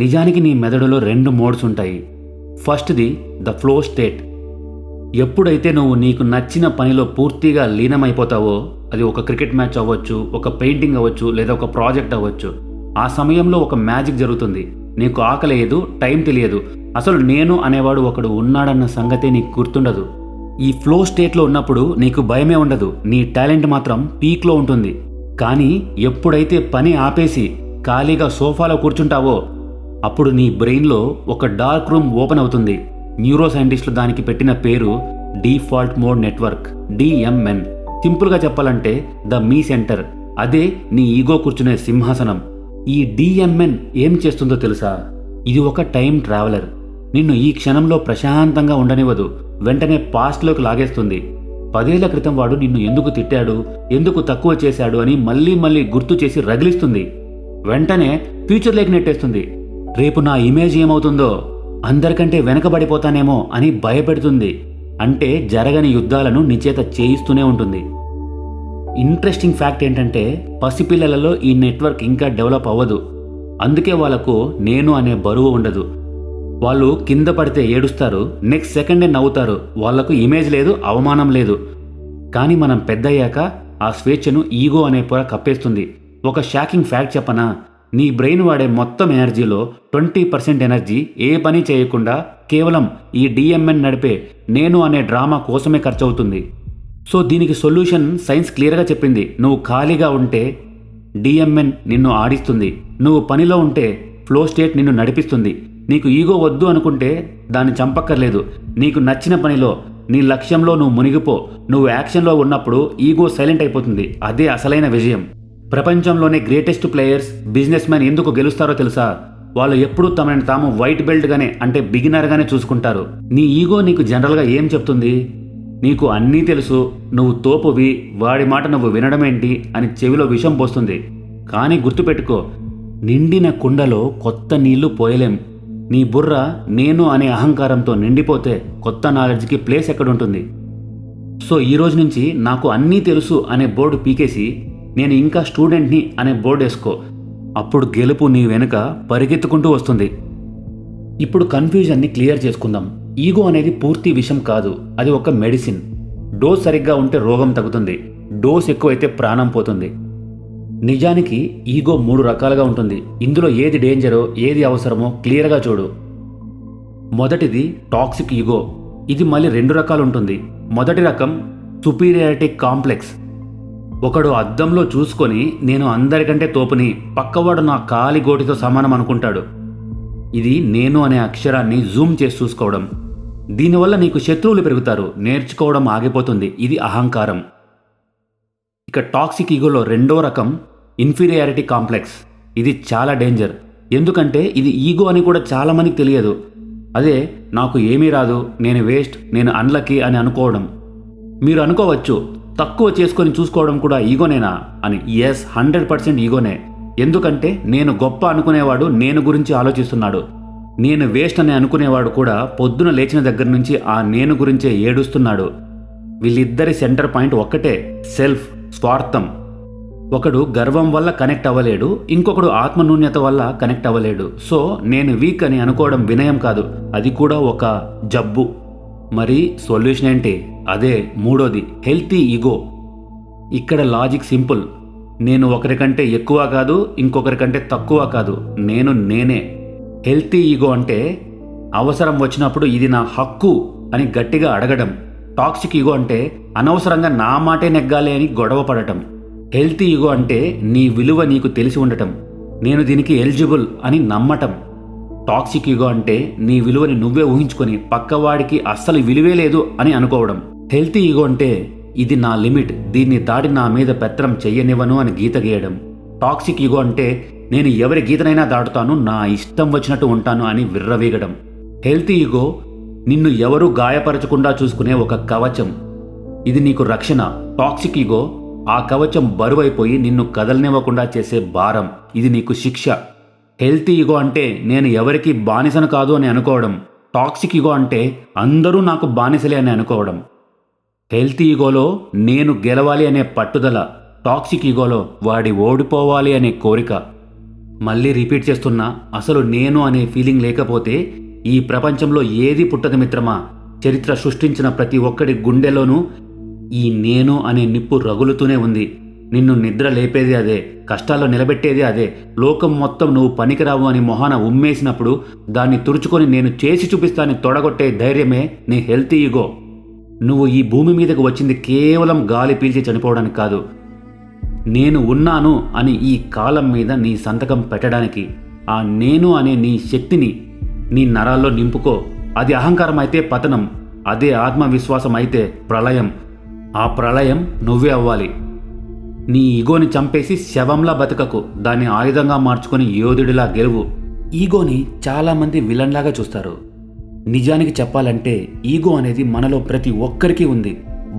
నిజానికి నీ మెదడులో 2 మోడ్స్ ఉంటాయి. ఫస్ట్ది ద ఫ్లో స్టేట్. ఎప్పుడైతే నువ్వు నీకు నచ్చిన పనిలో పూర్తిగా లీనమైపోతావో, అది ఒక క్రికెట్ మ్యాచ్ అవ్వచ్చు, ఒక పెయింటింగ్ అవ్వచ్చు, లేదా ఒక ప్రాజెక్ట్ అవ్వచ్చు, ఆ సమయంలో ఒక మ్యాజిక్ జరుగుతుంది. నీకు ఆకలేదు, టైం తెలియదు, అసలు నేను అనేవాడు ఒకడు ఉన్నాడన్న సంగతే నీకు గుర్తుండదు. ఈ ఫ్లో స్టేట్లో ఉన్నప్పుడు నీకు భయమే ఉండదు, నీ టాలెంట్ మాత్రం పీక్లో ఉంటుంది. కానీ ఎప్పుడైతే పని ఆపేసి ఖాళీగా సోఫాలో కూర్చుంటావో అప్పుడు నీ బ్రెయిన్లో ఒక డార్క్ రూమ్ ఓపెన్ అవుతుంది. న్యూరో సైంటిస్టులు దానికి పెట్టిన పేరు డిఫాల్ట్ మోడ్ నెట్వర్క్, డిఎంఎన్. సింపుల్గా చెప్పాలంటే ద మీ సెంటర్. అదే నీ ఈగో కూర్చునే సింహాసనం. ఈ డిఎంఎన్ ఏం చేస్తుందో తెలుసా? ఇది ఒక టైం ట్రావెలర్. నిన్ను ఈ క్షణంలో ప్రశాంతంగా ఉండనివ్వదు, వెంటనే పాస్ట్లోకి లాగేస్తుంది. 10 ఏళ్ల క్రితం వాడు నిన్ను ఎందుకు తిట్టాడు, ఎందుకు తక్కువ చేశాడు అని మళ్ళీ మళ్ళీ గుర్తు చేసి రగిలిస్తుంది. వెంటనే ఫ్యూచర్లోకి నెట్టేస్తుంది. రేపు నా ఇమేజ్ ఏమవుతుందో, అందరికంటే వెనకబడిపోతానేమో అని భయపెడుతుంది. అంటే జరగని యుద్ధాలను నీ చేత చేయిస్తూనే ఉంటుంది. ఇంట్రెస్టింగ్ ఫ్యాక్ట్ ఏంటంటే పసిపిల్లలలో ఈ నెట్వర్క్ ఇంకా డెవలప్ అవ్వదు. అందుకే వాళ్ళకు నేను అనే బరువు ఉండదు. వాళ్ళు కింద పడితే ఏడుస్తారు, నెక్స్ట్ సెకండే నవ్వుతారు. వాళ్లకు ఇమేజ్ లేదు, అవమానం లేదు. కానీ మనం పెద్దయ్యాక ఆ స్వేచ్ఛను ఈగో అనే పొర కప్పేస్తుంది. ఒక షాకింగ్ ఫ్యాక్ట్ చెప్పనా? నీ బ్రెయిన్ వాడే మొత్తం ఎనర్జీలో 20% ఎనర్జీ ఏ పని చేయకుండా కేవలం ఈ డిఎంఎన్ నడిపే నేను అనే డ్రామా కోసమే ఖర్చవుతుంది. సో దీనికి సొల్యూషన్ సైన్స్ క్లియర్గా చెప్పింది. నువ్వు ఖాళీగా ఉంటే డిఎంఎన్ నిన్ను ఆడిస్తుంది, నువ్వు పనిలో ఉంటే ఫ్లో స్టేట్ నిన్ను నడిపిస్తుంది. నీకు ఈగో వద్దు అనుకుంటే దాన్ని చంపక్కర్లేదు. నీకు నచ్చిన పనిలో, నీ లక్ష్యంలో నువ్వు మునిగిపో. నువ్వు యాక్షన్లో ఉన్నప్పుడు ఈగో సైలెంట్ అయిపోతుంది. అదే అసలైన విజయం. ప్రపంచంలోనే గ్రేటెస్ట్ ప్లేయర్స్, బిజినెస్ మ్యాన్ ఎందుకు గెలుస్తారో తెలుసా? వాళ్ళు ఎప్పుడూ తమని తాము వైట్ బెల్ట్గానే, అంటే బిగినర్గానే చూసుకుంటారు. నీ ఈగో నీకు జనరల్గా ఏం చెప్తుంది? నీకు అన్నీ తెలుసు, నువ్వు తోపువి, వాడి మాట నువ్వు వినడమేంటి అని చెవిలో విషం పోస్తుంది. కానీ గుర్తుపెట్టుకో, నిండిన కుండలో కొత్త నీళ్లు పోయలేం. నీ బుర్ర నేను అనే అహంకారంతో నిండిపోతే కొత్త నాలెడ్జ్కి ప్లేస్ ఎక్కడుంటుంది? సో ఈరోజు నుంచి నాకు అన్నీ తెలుసు అనే బోర్డు పీకేసి నేను ఇంకా స్టూడెంట్ని అనే బోర్డు వేసుకో. అప్పుడు గెలుపు నీ వెనుక పరిగెత్తుకుంటూ వస్తుంది. ఇప్పుడు కన్ఫ్యూజన్ని క్లియర్ చేసుకుందాం. ఈగో అనేది పూర్తి విషం కాదు, అది ఒక మెడిసిన్. డోస్ సరిగ్గా ఉంటే రోగం తగ్గుతుంది, డోస్ ఎక్కువైతే ప్రాణం పోతుంది. నిజానికి ఈగో 3 రకాలుగా ఉంటుంది. ఇందులో ఏది డేంజరో, ఏది అవసరమో క్లియర్గా చూడు. మొదటిది టాక్సిక్ ఈగో. ఇది మళ్ళీ 2 రకాలు ఉంటుంది. మొదటి రకం సుపీరియారిటీ కాంప్లెక్స్. ఒకడు అద్దంలో చూసుకొని నేను అందరికంటే తోపుని, పక్కవాడు నా కాలి గోటితో సమానం అనుకుంటాడు. ఇది నేను అనే అక్షరాన్ని జూమ్ చేసి చూసుకోవడం. దీనివల్ల నీకు శత్రువులు పెరుగుతారు, నేర్చుకోవడం ఆగిపోతుంది. ఇది అహంకారం. ఇక టాక్సిక్ ఈగోలో 2వ రకం ఇన్ఫీరియారిటీ కాంప్లెక్స్. ఇది చాలా డేంజర్. ఎందుకంటే ఇది ఈగో అని కూడా చాలామందికి తెలియదు. అదే నాకు ఏమీ రాదు, నేను వేస్ట్, నేను అన్లక్కీ అని అనుకోవడం. మీరు అనుకోవచ్చు, తక్కువ చేసుకొని చూసుకోవడం కూడా ఈగోనేనా అని. ఎస్, 100% ఈగోనే. ఎందుకంటే నేను గొప్ప అనుకునేవాడు నేను గురించి ఆలోచిస్తున్నాడు. నేను వేస్ట్ అని అనుకునేవాడు కూడా పొద్దున లేచిన దగ్గర నుంచి ఆ నేను గురించే ఏడుస్తున్నాడు. వీళ్ళిద్దరి సెంటర్ పాయింట్ ఒక్కటే, సెల్ఫ్, స్వార్థం. ఒకడు గర్వం వల్ల కనెక్ట్ అవ్వలేడు, ఇంకొకడు ఆత్మన్యూన్యత వల్ల కనెక్ట్ అవ్వలేడు. సో నేను వీక్ అని అనుకోవడం వినయం కాదు, అది కూడా ఒక జబ్బు. మరి సొల్యూషన్ ఏంటి? అదే 3వది, హెల్తీ ఈగో. ఇక్కడ లాజిక్ సింపుల్. నేను ఒకరికంటే ఎక్కువ కాదు, ఇంకొకరికంటే తక్కువ కాదు, నేనే. హెల్తీ ఈగో అంటే అవసరం వచ్చినప్పుడు ఇది నా హక్కు అని గట్టిగా అడగడం. టాక్సిక్ ఈగో అంటే అనవసరంగా నా మాటే నెగ్గాలి అని గొడవ పడటం. హెల్తీ ఈగో అంటే నీ విలువ నీకు తెలిసి ఉండటం, నేను దీనికి ఎలిజిబుల్ అని నమ్మటం. టాక్సిక్ ఈగో అంటే నీ విలువని నువ్వే ఊహించుకొని పక్కవాడికి అస్సలు విలువే లేదు అని అనుకోవడం. హెల్తీ ఈగో అంటే ఇది నా లిమిట్, దీన్ని దాటి నా మీద పెత్తనం చెయ్యనివ్వను అని గీత గీయడం. టాక్సిక్ ఈగో అంటే నేను ఎవరి గీతనైనా దాటుతాను, నా ఇష్టం వచ్చినట్టు ఉంటాను అని విర్రవీగడం. హెల్తీ ఈగో నిన్ను ఎవరూ గాయపరచకుండా చూసుకునే ఒక కవచం. ఇది నీకు రక్షణ. టాక్సిక్ ఈగో ఆ కవచం బరువైపోయి నిన్ను కదలనివ్వకుండా చేసే భారం. ఇది నీకు శిక్ష. హెల్తీ ఈగో అంటే నేను ఎవరికి బానిసను కాదు అని అనుకోవడం. టాక్సిక్ ఈగో అంటే అందరూ నాకు బానిసలే అని అనుకోవడం. హెల్తీ ఈగోలో నేను గెలవాలి అనే పట్టుదల, టాక్సిక్ ఈగోలో వాడి ఓడిపోవాలి అనే కోరిక. మళ్ళీ రిపీట్ చేస్తున్నా, అసలు నేను అనే ఫీలింగ్ లేకపోతే ఈ ప్రపంచంలో ఏది పుట్టదు మిత్రమా. చరిత్ర సృష్టించిన ప్రతి ఒక్కడి గుండెలోనూ ఈ నేను అనే నిప్పు రగులుతూనే ఉంది. నిన్ను నిద్ర లేపేది అదే, కష్టాల్లో నిలబెట్టేది అదే. లోకం మొత్తం నువ్వు పనికిరావు అని మొహాన ఉమ్మేసినప్పుడు దాన్ని తుడుచుకొని నేను చేసి చూపిస్తానని తొడగొట్టే ధైర్యమే నీ హెల్తీ ఈగో. నువ్వు ఈ భూమి మీదకు వచ్చింది కేవలం గాలి పీల్చి చనిపోవడానికి కాదు, నేను ఉన్నాను అని ఈ కాలం మీద నీ సంతకం పెట్టడానికి. ఆ నేను అనే నీ శక్తిని నీ నరాల్లో నింపుకో. అది అహంకారం అయితే పతనం, అదే ఆత్మవిశ్వాసం అయితే ప్రళయం. ఆ ప్రళయం నువ్వే అవ్వాలి. నీ ఈగోని చంపేసి శవంలా బతకకు, దాన్ని ఆయుధంగా మార్చుకొని యోధుడిలా గెలువు. ఈగోని చాలామంది విలన్లాగా చూస్తారు. నిజానికి చెప్పాలంటే ఈగో అనేది మనలో ప్రతి ఒక్కరికి ఉంది.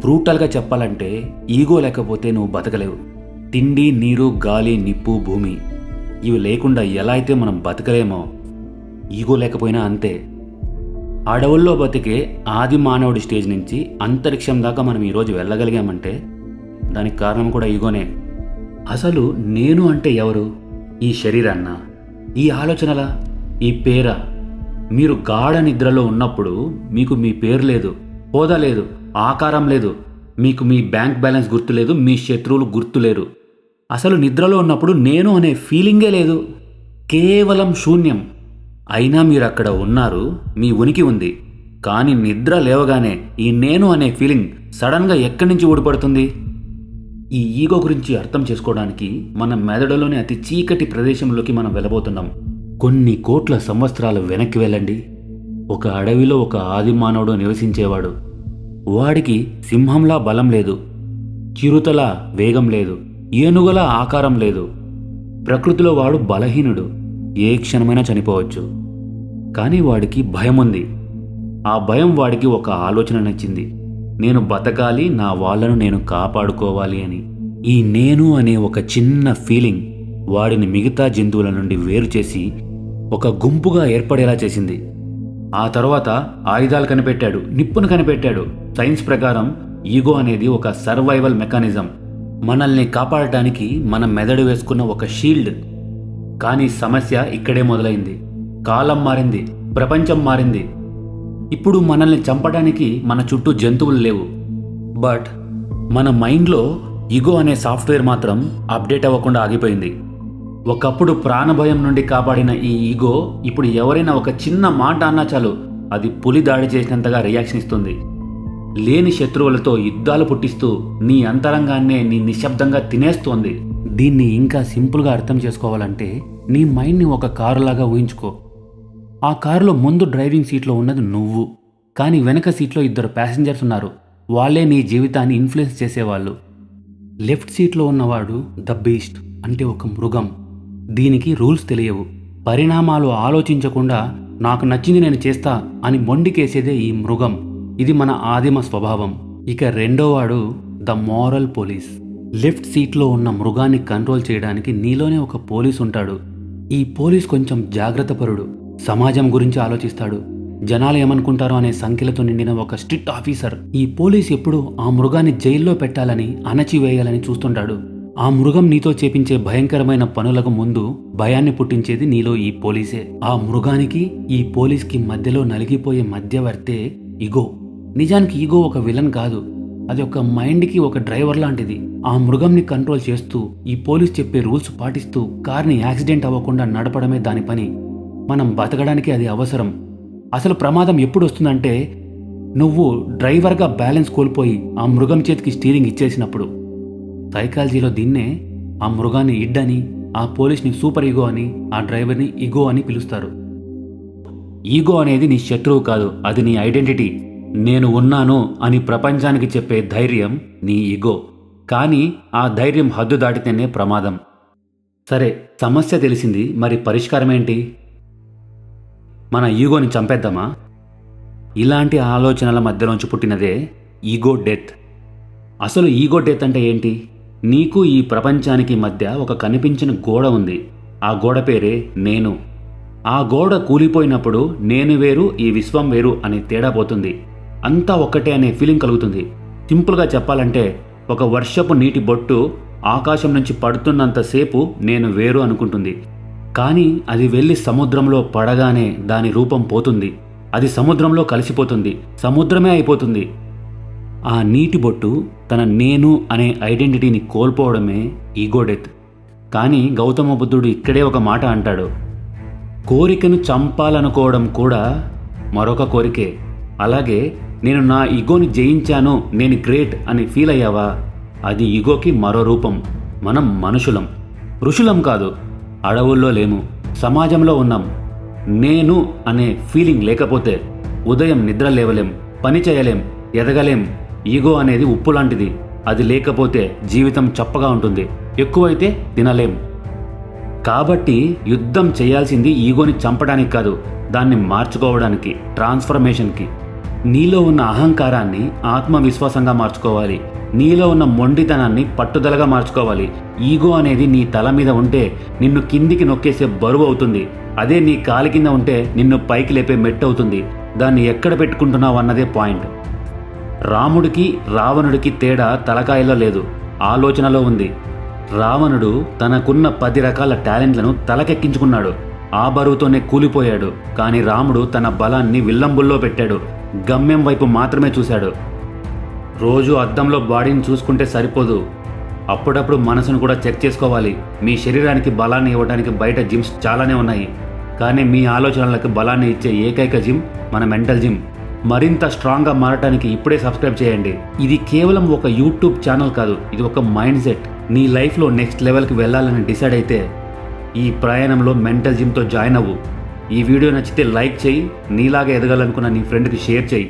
బ్రూటల్గా చెప్పాలంటే ఈగో లేకపోతే నువ్వు బతకలేవు. తిండి, నీరు, గాలి, నిప్పు, భూమి ఇవి లేకుండా ఎలా అయితే మనం బతకలేమో ఈగో లేకపోయినా అంతే. అడవుల్లో బతికే ఆది మానవుడి స్టేజ్ నుంచి అంతరిక్షం దాకా మనం ఈరోజు వెళ్ళగలిగామంటే దానికి కారణం కూడా ఈగోనే. అసలు నేను అంటే ఎవరు? ఈ శరీరాన్న, ఈ ఆలోచనల, ఈ పేరా? మీరు గాఢ నిద్రలో ఉన్నప్పుడు మీకు మీ పేరు లేదు, హోదా లేదు, ఆకారం లేదు, మీకు మీ బ్యాంక్ బ్యాలెన్స్ గుర్తులేదు, మీ శత్రువులు గుర్తులేరు. అసలు నిద్రలో ఉన్నప్పుడు నేను అనే ఫీలింగే లేదు, కేవలం శూన్యం. అయినా మీరు అక్కడ ఉన్నారు, మీ ఉనికి ఉంది. కానీ నిద్ర లేవగానే ఈ నేను అనే ఫీలింగ్ సడన్గా ఎక్కడి నుంచి ఊడిపడుతుంది? ఈ ఈగో గురించి అర్థం చేసుకోవడానికి మన మెదడులోని అతి చీకటి ప్రదేశంలోకి మనం వెళ్ళబోతున్నాం. కొన్ని కోట్ల సంవత్సరాలు వెనక్కి వెళ్ళండి. ఒక అడవిలో ఒక ఆది మానవుడు నివసించేవాడు. వాడికి సింహంలా బలం లేదు, చిరుతలా వేగం లేదు, ఏనుగులా ఆకారం లేదు. ప్రకృతిలో వాడు బలహీనుడు, ఏ క్షణమైనా చనిపోవచ్చు. కానీ వాడికి భయం ఉంది. ఆ భయం వాడికి ఒక ఆలోచన నచ్చింది, నేను బతకాలి, నా వాళ్ళను నేను కాపాడుకోవాలి అని. ఈ నేను అనే ఒక చిన్న ఫీలింగ్ వాడిని మిగతా జంతువుల నుండి వేరు చేసి ఒక గుంపుగా ఏర్పడేలా చేసింది. ఆ తర్వాత ఆయుధాలు కనిపెట్టాడు, నిప్పును కనిపెట్టాడు. సైన్స్ ప్రకారం ఈగో అనేది ఒక సర్వైవల్ మెకానిజం, మనల్ని కాపాడటానికి మన మెదడు వేసుకున్న ఒక షీల్డ్. కానీ సమస్య ఇక్కడే మొదలైంది. కాలం మారింది, ప్రపంచం మారింది. ఇప్పుడు మనల్ని చంపడానికి మన చుట్టూ జంతువులు లేవు, బట్ మన మైండ్లో ఈగో అనే సాఫ్ట్వేర్ మాత్రం అప్డేట్ అవ్వకుండా ఆగిపోయింది. ఒకప్పుడు ప్రాణభయం నుండి కాపాడిన ఈ ఈగో ఇప్పుడు ఎవరైనా ఒక చిన్న మాట అన్నా చాలు అది పులి దాడి చేసినంతగా రియాక్షన్ ఇస్తుంది. లేని శత్రువులతో యుద్ధాలు పుట్టిస్తూ నీ అంతరంగాన్నే నీ నిశ్శబ్దంగా తినేస్తోంది. దీన్ని ఇంకా సింపుల్గా అర్థం చేసుకోవాలంటే నీ మైండ్ని ఒక కారులాగా ఊహించుకో. ఆ కారులో ముందు డ్రైవింగ్ సీట్లో ఉన్నది నువ్వు, కానీ వెనక సీట్లో 2 ప్యాసింజర్స్ ఉన్నారు. వాళ్ళే నీ జీవితాన్ని ఇన్ఫ్లుయెన్స్ చేసేవాళ్ళు. లెఫ్ట్ సీట్లో ఉన్నవాడు ద బీస్ట్, అంటే ఒక మృగం. దీనికి రూల్స్ తెలియవు, పరిణామాలు ఆలోచించకుండా నాకు నచ్చింది నేను చేస్తా అని మొండికేసేదే ఈ మృగం. ఇది మన ఆదిమ స్వభావం. ఇక రెండోవాడు ద మోరల్ పోలీస్. లెఫ్ట్ సీట్లో ఉన్న మృగాన్ని కంట్రోల్ చేయడానికి నీలోనే ఒక పోలీస్ ఉంటాడు. ఈ పోలీస్ కొంచెం జాగ్రత్తపరుడు, సమాజం గురించి ఆలోచిస్తాడు, జనాలు ఏమనుకుంటారో అనే సంఖ్యలతో నిండిన ఒక స్ట్రిక్ట్ ఆఫీసర్. ఈ పోలీస్ ఎప్పుడూ ఆ మృగాన్ని జైల్లో పెట్టాలని, అణచివేయాలని చూస్తుంటాడు. ఆ మృగం నీతో చేపించే భయంకరమైన పనులకు ముందు భయాన్ని పుట్టించేది నీలో ఈ పోలీసే. ఆ మృగానికి ఈ పోలీస్కి మధ్యలో నలిగిపోయే మధ్యవర్తే ఈగో. నిజానికి ఈగో ఒక విలన్ కాదు, అది ఒక మైండ్కి ఒక డ్రైవర్ లాంటిది. ఆ మృగంని కంట్రోల్ చేస్తూ ఈ పోలీస్ చెప్పే రూల్స్ పాటిస్తూ కార్ని యాక్సిడెంట్ అవ్వకుండా నడపడమే దాని పని. మనం బతకడానికి అది అవసరం. అసలు ప్రమాదం ఎప్పుడు వస్తుందంటే నువ్వు డ్రైవర్గా బ్యాలెన్స్ కోల్పోయి ఆ మృగం చేతికి స్టీరింగ్ ఇచ్చేసినప్పుడు. సైకాలజీలో దీన్నే ఆ మృగాన్ని ఇడ్ అని, ఆ పోలీస్ని సూపర్ ఈగో అని, ఆ డ్రైవర్ని ఈగో అని పిలుస్తారు. ఈగో అనేది నీ శత్రువు కాదు, అది నీ ఐడెంటిటీ. నేను ఉన్నాను అని ప్రపంచానికి చెప్పే ధైర్యం నీ ఈగో. కానీ ఆ ధైర్యం హద్దు దాటితేనే ప్రమాదం. సరే, సమస్య తెలిసింది, మరి పరిష్కారం ఏంటి? మన ఈగోని చంపేద్దామా? ఇలాంటి ఆలోచనల మధ్యలోంచి పుట్టినదే ఈగో డెత్. అసలు ఈగో డెత్ అంటే ఏంటి? నీకు ఈ ప్రపంచానికి మధ్య ఒక కనిపించిన గోడ ఉంది. ఆ గోడ పేరే నేను. ఆ గోడ కూలిపోయినప్పుడు నేను వేరు, ఈ విశ్వం వేరు అనే తేడా పోతుంది. అంతా ఒక్కటే అనే ఫీలింగ్ కలుగుతుంది. సింపుల్గా చెప్పాలంటే ఒక వర్షపు నీటి బొట్టు ఆకాశం నుంచి పడుతున్నంతసేపు నేను వేరు అనుకుంటుంది. కానీ అది వెళ్ళి సముద్రంలో పడగానే దాని రూపం పోతుంది. అది సముద్రంలో కలిసిపోతుంది, సముద్రమే అయిపోతుంది. ఆ నీటి బొట్టు తన నేను అనే ఐడెంటిటీని కోల్పోవడమే ఈగో డెత్. కానీ గౌతమ బుద్ధుడు ఇక్కడే ఒక మాట అంటాడు, కోరికను చంపాలనుకోవడం కూడా మరొక కోరికే. అలాగే నేను నా ఈగోని జయించాను, నేను గ్రేట్ అని ఫీల్ అయ్యావా, అది ఈగోకి మరో రూపం. మనం మనుషులం, ఋషులం కాదు, అడవుల్లో లేము, సమాజంలో ఉన్నాం. నేను అనే ఫీలింగ్ లేకపోతే ఉదయం నిద్ర లేవలేం, పని చేయలేం, ఎదగలేం. ఈగో అనేది ఉప్పు లాంటిది, అది లేకపోతే జీవితం చప్పగా ఉంటుంది, ఎక్కువైతే తినలేం. కాబట్టి యుద్ధం చేయాల్సింది ఈగోని చంపడానికి కాదు, దాన్ని మార్చుకోవడానికి, ట్రాన్స్ఫర్మేషన్కి. నీలో ఉన్న అహంకారాన్ని ఆత్మవిశ్వాసంగా మార్చుకోవాలి, నీలో ఉన్న మొండితనాన్ని పట్టుదలగా మార్చుకోవాలి. ఈగో అనేది నీ తల మీద ఉంటే నిన్ను కిందికి నొక్కేసే బరువు అవుతుంది, అదే నీ కాలి కింద ఉంటే నిన్ను పైకి లేపే మెట్టు అవుతుంది. దాన్ని ఎక్కడ పెట్టుకుంటున్నావు అన్నదే పాయింట్. రాముడికి రావణుడికి తేడా తలకాయలో లేదు, ఆలోచనలో ఉంది. రావణుడు తనకున్న 10 రకాల టాలెంట్లను తలకెక్కించుకున్నాడు, ఆ బరువుతోనే కూలిపోయాడు. కానీ రాముడు తన బలాన్ని విల్లంబుల్లో పెట్టాడు, గమ్యం వైపు మాత్రమే చూశాడు. రోజు అద్దంలో బాడీని చూసుకుంటే సరిపోదు, అప్పుడప్పుడు మనసును కూడా చెక్ చేసుకోవాలి. మీ శరీరానికి బలాన్ని ఇవ్వడానికి బయట జిమ్స్ చాలానే ఉన్నాయి, కానీ మీ ఆలోచనలకు బలాన్ని ఇచ్చే ఏకైక జిమ్ మన మెంటల్ జిమ్. మరింత స్ట్రాంగ్గా మారటానికి ఇప్పుడే సబ్స్క్రైబ్ చేయండి. ఇది కేవలం ఒక యూట్యూబ్ ఛానల్ కాదు, ఇది ఒక మైండ్ సెట్. నీ లైఫ్లో నెక్స్ట్ లెవెల్కి వెళ్ళాలని డిసైడ్ అయితే ఈ ప్రయాణంలో మెంటల్ జిమ్తో జాయిన్ అవ్వు. ఈ వీడియో నచ్చితే లైక్ చేయి, నీలాగా ఎదగాలనుకున్న నీ ఫ్రెండ్కి షేర్ చేయి.